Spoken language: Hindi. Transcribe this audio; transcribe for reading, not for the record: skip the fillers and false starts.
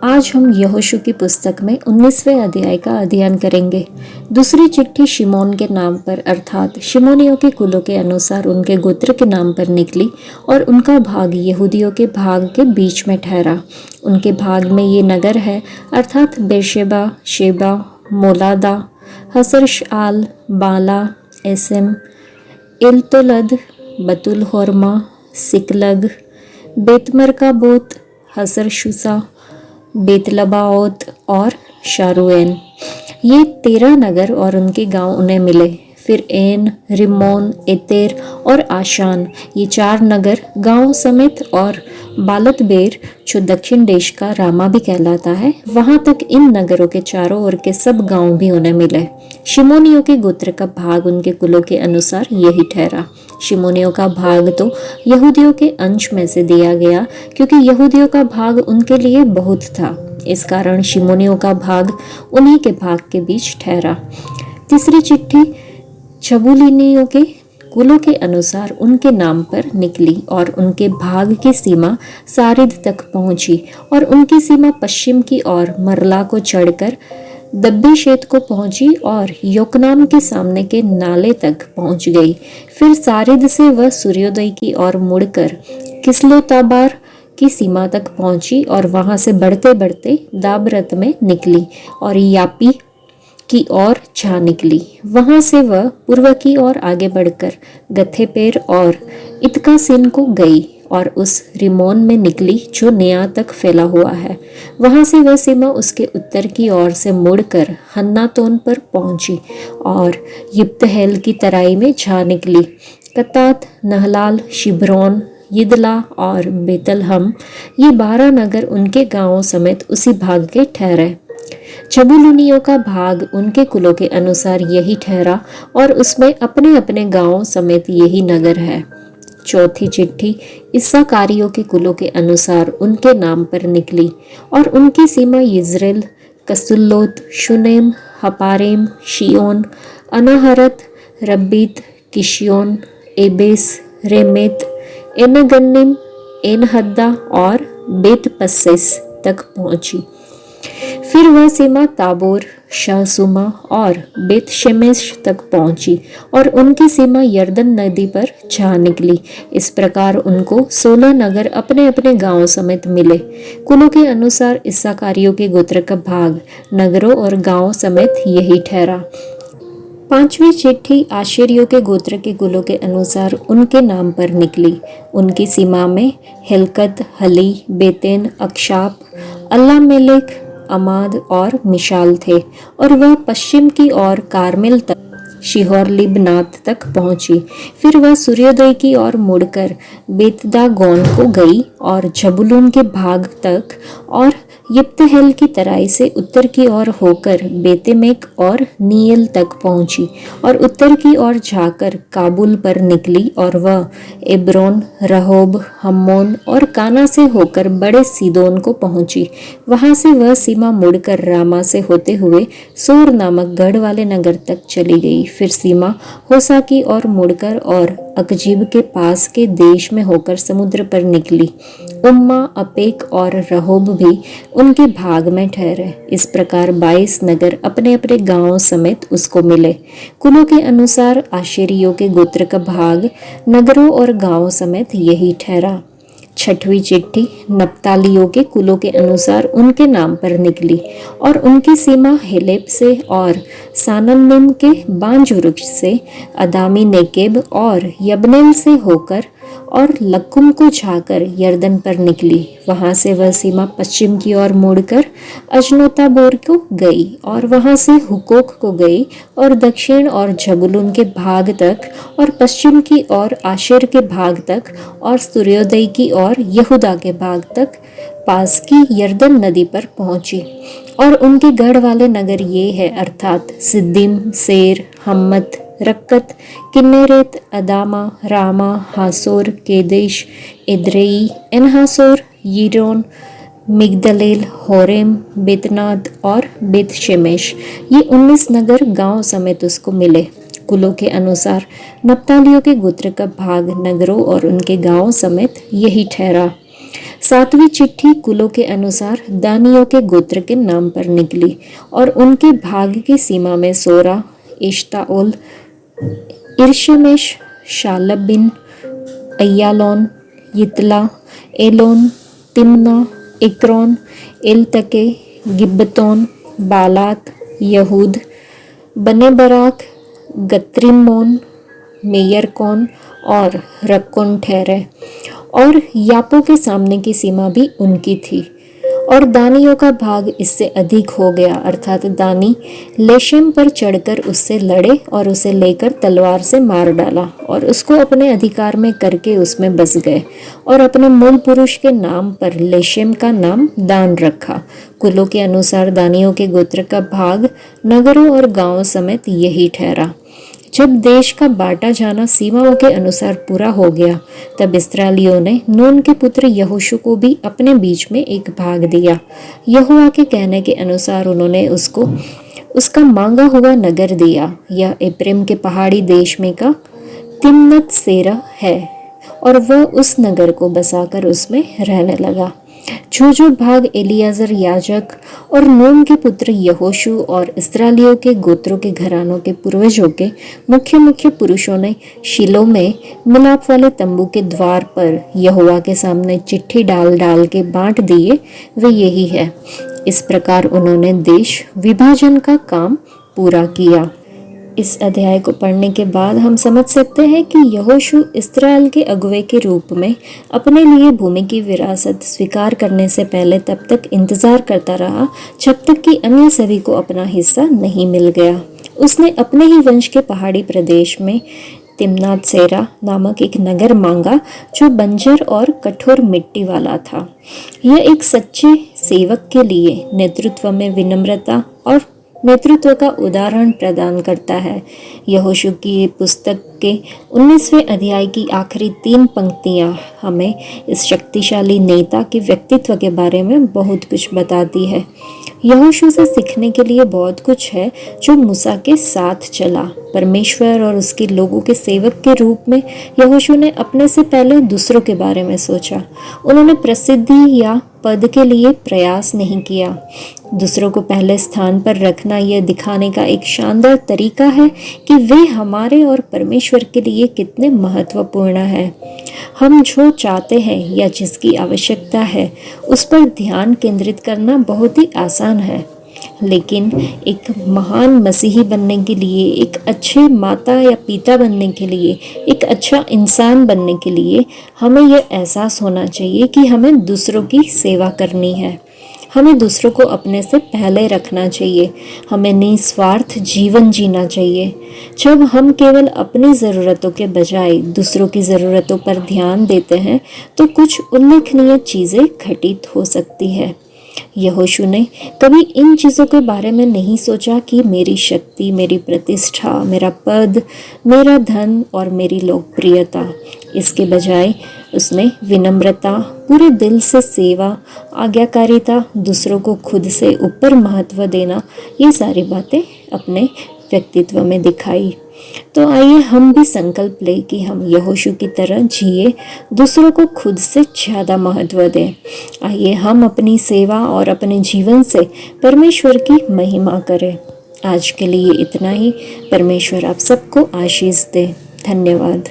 आज हम यहोशू की पुस्तक में 19वें अध्याय का अध्ययन करेंगे। दूसरी चिट्ठी शिमोन के नाम पर अर्थात शिमोनियों के कुलों के अनुसार उनके गोत्र के नाम पर निकली और उनका भाग यहूदियों के भाग के बीच में ठहरा। उनके भाग में ये नगर है अर्थात बेरशेबा, शेबा, मोलादा, हसर-आल, बाला, एसेम, इल्तोलद, बतुल होर्मा, सिकलग, बेतमरकाबोत, हसर-शुसा, बेतलबाओत और शारूएन। ये 13 नगर और उनके गांव उन्हें मिले। फिर एन, रिम्मोन, एतेर और आशान, ये 4 नगर गांव समेत, और बालतबेर जो दक्षिण देश का रामा भी कहलाता है, वहां तक इन नगरों के चारों ओर के सब गांव भी उन्हें मिले। शिमोनियों के गोत्र का भाग उनके कुलों के अनुसार यही ठहरा। शिमोनियों का भाग तो यहूदियों के अंश में से दिया गया, क्योंकि यहूदियों का भाग उनके लिए बहुत था। इस कारण शिमोनियों का भाग उन्हीं के भाग के बीच ठहरा। तीसरी चिट्ठी जबूलूनियों के कुलों के अनुसार उनके नाम पर निकली और उनके भाग की सीमा सारिद तक पहुंची और उनकी सीमा पश्चिम की ओर मरला को चढ़कर दब्बेशेत को पहुंची और योकनाम के सामने के नाले तक पहुंच गई। फिर सारिद से वह सूर्योदय की ओर मुड़कर किस्लोताबार की सीमा तक पहुंची और वहां से बढ़ते बढ़ते दाबरत में निकली और यापी की ओर जा निकली। वहां से वह पूर्व की ओर आगे बढ़कर गथेपेर और इतकासिन को गई और उस रिमोन में निकली जो निया तक फैला हुआ है। वहां से वह सीमा उसके उत्तर की ओर से मुड़कर हन्नातोन पर पहुंची और यिप्तहेल की तराई में जा निकली। कतात, नहलाल, शिब्रोन, यिदला और बेतलहम, ये 12 नगर उनके गांवों समेत उसी भाग के ठहरे। जबूलूनियों का भाग उनके कुलों के अनुसार यही ठहरा और उसमें अपने अपने गांवों समेत यही नगर है। चौथी चिट्ठी इस्साकारियों के कुलों के अनुसार उनके नाम पर निकली और उनकी सीमा यिज्रेल, कसुल्लोत, शुनेम, हपारेम, शियोन, अनाहरत, रब्बीत, किशियोन, एबेस, रेमेत, एनगन्निम, एनहद्दा और बेतपस्सेस तक पहुंची। फिर वह सीमा ताबोर, शाहसुमा और बेतशेमेश तक पहुंची और उनकी सीमा यर्दन नदी पर जा निकली। इस प्रकार उनको 16 नगर अपने अपने गांवों समेत मिले। कुलों के अनुसार इस्साकारियों के गोत्र का भाग नगरों और गांवों समेत यही ठहरा। पांचवी चिट्ठी आशेरियों के गोत्र के कुलों के अनुसार उनके नाम पर निकली। उनकी सीमा में हेलकत, हली, बेतेन, अक्षाप, अल्लामेलेक, अमाद और मिशाल थे और वह पश्चिम की ओर कारमेल तक शिहोर लिबनात तक पहुंची। फिर वह सूर्योदय की ओर मुड़कर बेतदागोन को गई और जबूलून के भाग तक और यिप्तहेल की तराई से उत्तर की ओर होकर बेतेमेक और नीएल तक पहुंची और उत्तर की ओर जाकर काबुल पर निकली और वह एब्रोन, रहोब, हम्मोन और काना से होकर बड़े सीदोन को पहुंची। वहां से वह सीमा मुड़कर रामा से होते हुए सोर नामक गढ़ वाले नगर तक चली गई। फिर सीमा होसा की ओर मुड़कर और अकजीब के पास के देश में होकर समुद्र पर निकली। उम्मा, अपेक और रहोब भी उनके भाग में ठहरे। इस प्रकार 22 नगर अपने अपने गांवों समेत उसको मिले। कुलों के अनुसार आशेरियों के गोत्र का भाग नगरों और गांवों समेत यही ठहरा। छठवीं चिट्ठी नप्तालियों के कुलों के अनुसार उनके नाम पर निकली और उनकी सीमा हेलेब से और सानन्निम के बांज वृक्ष से अदामी नेकेब और यबनेल से होकर और लक्कुम को जाकर यर्दन पर निकली। वहां से वह सीमा पश्चिम की ओर मुड़कर अजनोताबोर को गई और वहां से हुकोक को गई और दक्षिण और जबूलून के भाग तक और पश्चिम की ओर आशेर के भाग तक और सूर्योदय की ओर यहूदा के भाग तक पास की यर्दन नदी पर पहुंची। और उनके गढ़ वाले नगर ये है अर्थात सिद्दीम, सेर, हम्मत, रक्कत, किन्नेरेत, अदामा, रामा, हासोर, केदेश, एद्रेई, एनहासोर, यिरोन, मिगदलेल, होरेम, बेतनाद और बेतशेमेश, ये 19 नगर गांव समेत उसको मिले। कुलों के अनुसार नप्तालियों के गोत्र का भाग नगरों और उनके गांवों समेत यही ठहरा। सातवीं चिट्ठी कुलों के अनुसार दानियों के गोत्र के नाम पर निकली और उनके भाग की सीमा में सोरा, Eshtaol, इर्शेमेश, शालबिन, Aijalon, Ithlah, Elon, Timna, इक्रोन, Eltekeh, गिब्बतोन, बालात, यहूद, बने बराक, गत्रिम्मोन, मेयरकोन और रक्कोन ठहरे। और यापो के सामने की सीमा भी उनकी थी। और दानियों का भाग इससे अधिक हो गया, अर्थात दानी लेशेम पर चढ़कर उससे लड़े और उसे लेकर तलवार से मार डाला और उसको अपने अधिकार में करके उसमें बस गए और अपने मूल पुरुष के नाम पर लेशेम का नाम दान रखा। कुलों के अनुसार दानियों के गोत्र का भाग नगरों और गांवों समेत यही ठहरा। जब देश का बांटा जाना सीमाओं के अनुसार पूरा हो गया, तब इस्राएलियों ने नून के पुत्र यहोशू को भी अपने बीच में एक भाग दिया। यहोवा के कहने के अनुसार उन्होंने उसको उसका मांगा हुआ नगर दिया। यह एप्रेम के पहाड़ी देश में का तिम्नत सेरा है और वह उस नगर को बसाकर उसमें रहने लगा। जो भाग एलियाजर याजक और नून के पुत्र यहोशू और इस्राएलियों के गोत्रों के घरानों के पूर्वजों के मुख्य मुख्य पुरुषों ने शिलो में मिलाप वाले तंबू के द्वार पर यहोवा के सामने चिट्ठी डाल डाल के बांट दिए, वे यही है। इस प्रकार उन्होंने देश विभाजन का काम पूरा किया। इस अध्याय को पढ़ने के बाद हम समझ सकते हैं कि यहोशू इस्राएल के अगुवे के रूप में अपने लिए भूमि की विरासत स्वीकार करने से पहले तब तक इंतजार करता रहा जब तक कि अन्य सभी को अपना हिस्सा नहीं मिल गया। उसने अपने ही वंश के पहाड़ी प्रदेश में तिम्नात सेरा नामक एक नगर मांगा जो बंजर और कठोर मिट्टी वाला था। यह एक सच्चे सेवक के लिए नेतृत्व में विनम्रता और नेतृत्व का उदाहरण प्रदान करता है। यहोशू की पुस्तक के 19वें अध्याय की आखिरी 3 पंक्तियां हमें इस शक्तिशाली नेता के व्यक्तित्व के बारे में बहुत कुछ बताती है। यहोशू से सीखने के लिए बहुत कुछ है जो मूसा के साथ चला। परमेश्वर और उसके लोगों के सेवक के रूप में यहोशू ने अपने से पहले दूसरों के बारे में सोचा। उन्होंने प्रसिद्धि या पद के लिए प्रयास नहीं किया। दूसरों को पहले स्थान पर रखना यह दिखाने का एक शानदार तरीका है कि वे हमारे और परमेश्वर के लिए कितने महत्वपूर्ण हैं। हम जो चाहते हैं या जिसकी आवश्यकता है उस पर ध्यान केंद्रित करना बहुत ही आसान है, लेकिन एक महान मसीही बनने के लिए, एक अच्छे माता या पिता बनने के लिए, एक अच्छा इंसान बनने के लिए हमें यह एहसास होना चाहिए कि हमें दूसरों की सेवा करनी है। हमें दूसरों को अपने से पहले रखना चाहिए। हमें निस्वार्थ जीवन जीना चाहिए। जब हम केवल अपनी ज़रूरतों के बजाय दूसरों की ज़रूरतों पर ध्यान देते हैं तो कुछ उल्लेखनीय चीज़ें घटित हो सकती है। यहोशू ने कभी इन चीज़ों के बारे में नहीं सोचा कि मेरी शक्ति, मेरी प्रतिष्ठा, मेरा पद, मेरा धन और मेरी लोकप्रियता। इसके बजाय उसने विनम्रता, पूरे दिल से सेवा, आज्ञाकारिता, दूसरों को खुद से ऊपर महत्व देना, ये सारी बातें अपने व्यक्तित्व में दिखाई। तो आइए हम भी संकल्प लें कि हम यहोशू की तरह जिए, दूसरों को खुद से ज़्यादा महत्व दें। आइए हम अपनी सेवा और अपने जीवन से परमेश्वर की महिमा करें। आज के लिए इतना ही। परमेश्वर आप सबको आशीष दे। धन्यवाद।